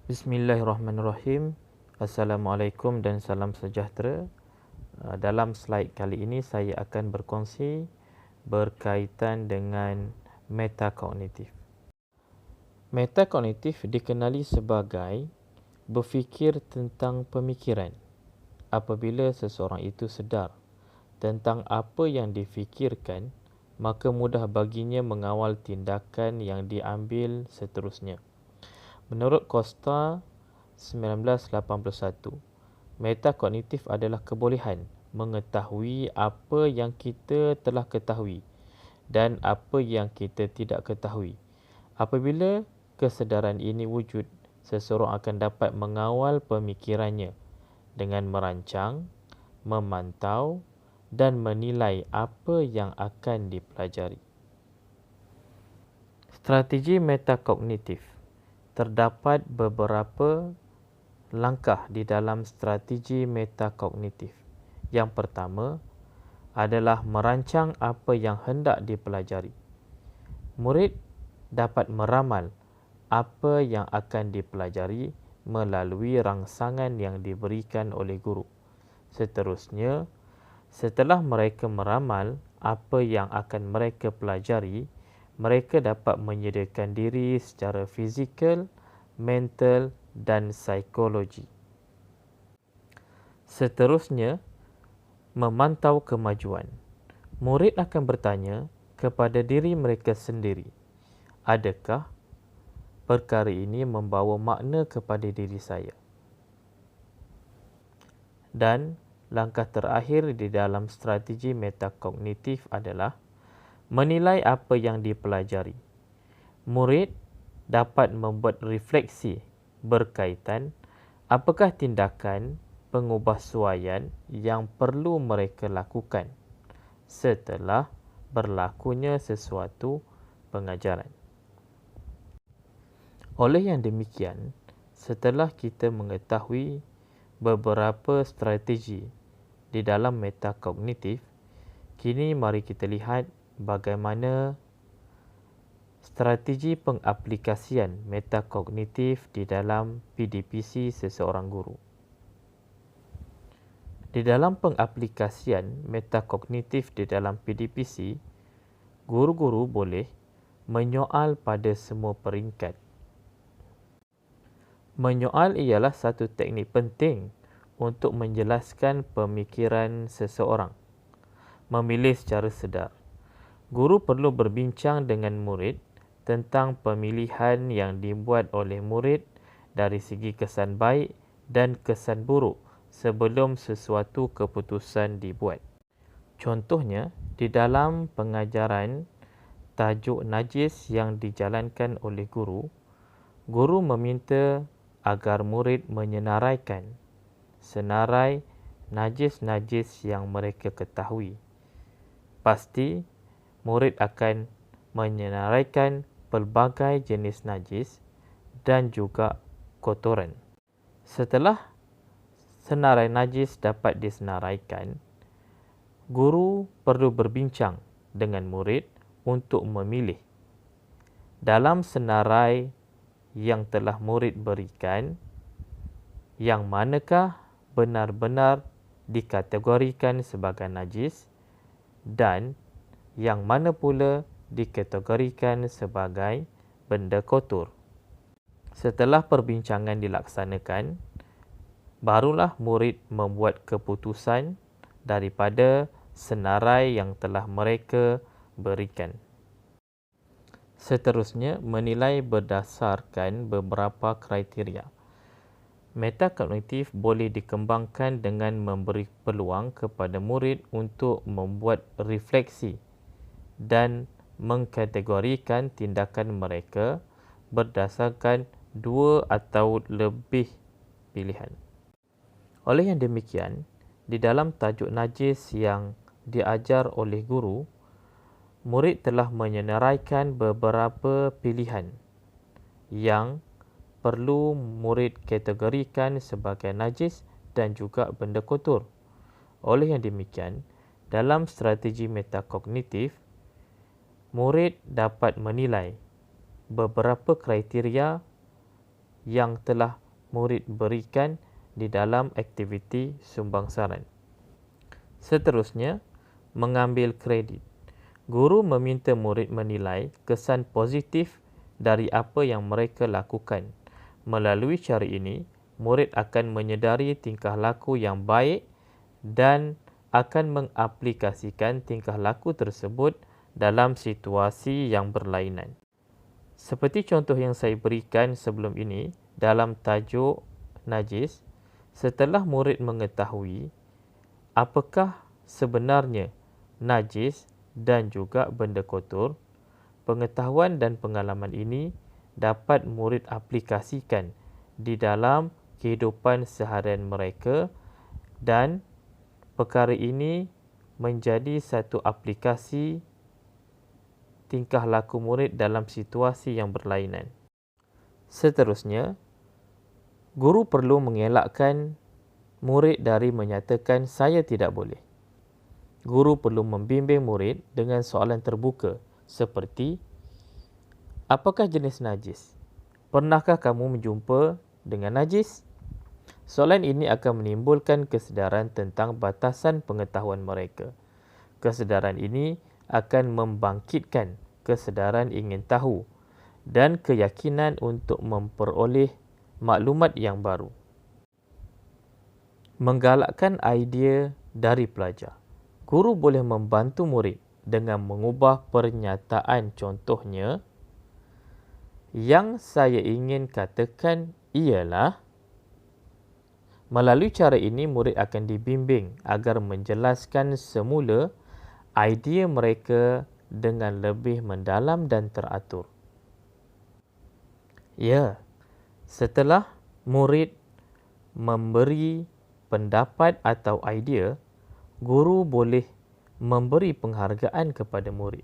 Bismillahirrahmanirrahim. Assalamualaikum dan salam sejahtera. Dalam slide kali ini saya akan berkongsi berkaitan dengan metakognitif. Metakognitif dikenali sebagai berfikir tentang pemikiran. Apabila seseorang itu sedar tentang apa yang difikirkan, maka mudah baginya mengawal tindakan yang diambil seterusnya. Menurut Costa 1981, metakognitif adalah kebolehan mengetahui apa yang kita telah ketahui dan apa yang kita tidak ketahui. Apabila kesedaran ini wujud, seseorang akan dapat mengawal pemikirannya dengan merancang, memantau dan menilai apa yang akan dipelajari. Strategi metakognitif. Terdapat beberapa langkah di dalam strategi metakognitif. Yang pertama adalah merancang apa yang hendak dipelajari. Murid dapat meramal apa yang akan dipelajari melalui rangsangan yang diberikan oleh guru. Seterusnya, setelah mereka meramal apa yang akan mereka pelajari, mereka dapat menyediakan diri secara fizikal, mental dan psikologi. Seterusnya, memantau kemajuan. Murid akan bertanya kepada diri mereka sendiri, adakah perkara ini membawa makna kepada diri saya? Dan langkah terakhir di dalam strategi metakognitif adalah menilai apa yang dipelajari. Murid dapat membuat refleksi berkaitan apakah tindakan pengubahsuaian yang perlu mereka lakukan setelah berlakunya sesuatu pengajaran. Oleh yang demikian, setelah kita mengetahui beberapa strategi di dalam metakognitif, kini mari kita lihat bagaimana strategi pengaplikasian metakognitif di dalam PDPC seseorang guru. Di dalam pengaplikasian metakognitif di dalam PDPC, guru-guru boleh menyoal pada semua peringkat. Menyoal ialah satu teknik penting untuk menjelaskan pemikiran seseorang. Memilih secara sedar. Guru perlu berbincang dengan murid tentang pemilihan yang dibuat oleh murid dari segi kesan baik dan kesan buruk sebelum sesuatu keputusan dibuat. Contohnya, di dalam pengajaran tajuk najis yang dijalankan oleh guru, guru meminta agar murid menyenaraikan senarai najis-najis yang mereka ketahui. Pasti murid akan menyenaraikan pelbagai jenis najis dan juga kotoran. Setelah senarai najis dapat disenaraikan, guru perlu berbincang dengan murid untuk memilih dalam senarai yang telah murid berikan, yang manakah benar-benar dikategorikan sebagai najis dan yang mana pula dikategorikan sebagai benda kotor. Setelah perbincangan dilaksanakan, barulah murid membuat keputusan daripada senarai yang telah mereka berikan. Seterusnya, menilai berdasarkan beberapa kriteria. Metakognitif boleh dikembangkan dengan memberi peluang kepada murid untuk membuat refleksi dan mengkategorikan tindakan mereka berdasarkan dua atau lebih pilihan. Oleh yang demikian, di dalam tajuk najis yang diajar oleh guru, murid telah menyenaraikan beberapa pilihan yang perlu murid kategorikan sebagai najis dan juga benda kotor. Oleh yang demikian, dalam strategi metakognitif, murid dapat menilai beberapa kriteria yang telah murid berikan di dalam aktiviti sumbangsaran. Seterusnya, mengambil kredit. Guru meminta murid menilai kesan positif dari apa yang mereka lakukan. Melalui cara ini, murid akan menyedari tingkah laku yang baik dan akan mengaplikasikan tingkah laku tersebut dalam situasi yang berlainan. Seperti contoh yang saya berikan sebelum ini dalam tajuk najis, setelah murid mengetahui apakah sebenarnya najis dan juga benda kotor, pengetahuan dan pengalaman ini dapat murid aplikasikan di dalam kehidupan seharian mereka dan perkara ini menjadi satu aplikasi tingkah laku murid dalam situasi yang berlainan. Seterusnya, guru perlu mengelakkan murid dari menyatakan saya tidak boleh. Guru perlu membimbing murid dengan soalan terbuka seperti, apakah jenis najis? Pernahkah kamu menjumpa dengan najis? Soalan ini akan menimbulkan kesedaran tentang batasan pengetahuan mereka. Kesedaran ini akan membangkitkan kesedaran ingin tahu dan keyakinan untuk memperoleh maklumat yang baru. Menggalakkan idea dari pelajar. Guru boleh membantu murid dengan mengubah pernyataan, contohnya, yang saya ingin katakan ialah. Melalui cara ini, murid akan dibimbing agar menjelaskan semula idea mereka dengan lebih mendalam dan teratur. Ya, setelah murid memberi pendapat atau idea, guru boleh memberi penghargaan kepada murid.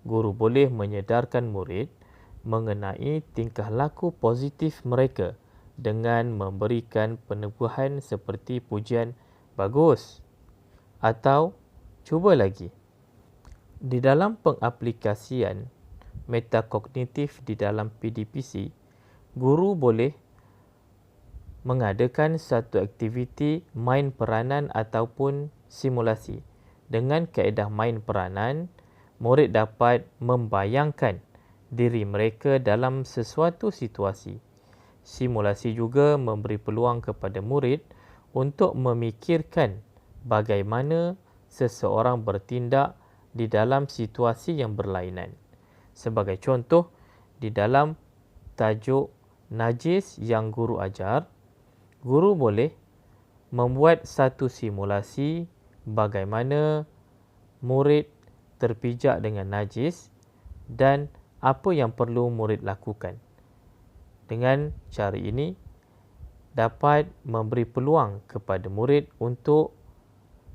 Guru boleh menyedarkan murid mengenai tingkah laku positif mereka dengan memberikan penubuhan seperti pujian bagus atau cuba lagi. Di dalam pengaplikasian metakognitif di dalam PDPC, guru boleh mengadakan satu aktiviti main peranan ataupun simulasi. Dengan kaedah main peranan, murid dapat membayangkan diri mereka dalam sesuatu situasi. Simulasi juga memberi peluang kepada murid untuk memikirkan bagaimana seseorang bertindak di dalam situasi yang berlainan. Sebagai contoh, di dalam tajuk najis yang guru ajar, guru boleh membuat satu simulasi bagaimana murid terpijak dengan najis dan apa yang perlu murid lakukan. Dengan cara ini, dapat memberi peluang kepada murid untuk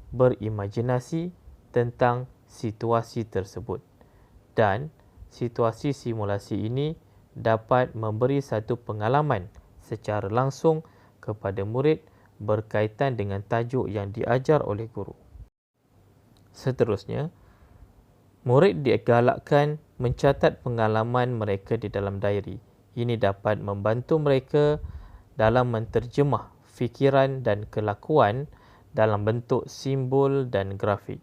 berimajinasi tentang situasi tersebut. Dan situasi simulasi ini dapat memberi satu pengalaman secara langsung kepada murid berkaitan dengan tajuk yang diajar oleh guru. Seterusnya, murid digalakkan mencatat pengalaman mereka di dalam diary. Ini dapat membantu mereka dalam menterjemah fikiran dan kelakuan dalam bentuk simbol dan grafik.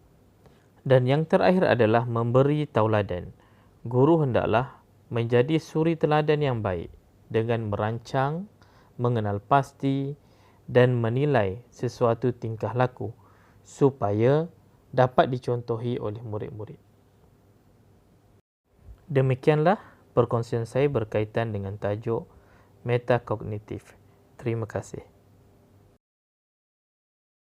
Dan yang terakhir adalah memberi tauladan. Guru hendaklah menjadi suri teladan yang baik dengan merancang, mengenal pasti dan menilai sesuatu tingkah laku supaya dapat dicontohi oleh murid-murid. Demikianlah perkongsian saya berkaitan dengan tajuk metakognitif. Terima kasih.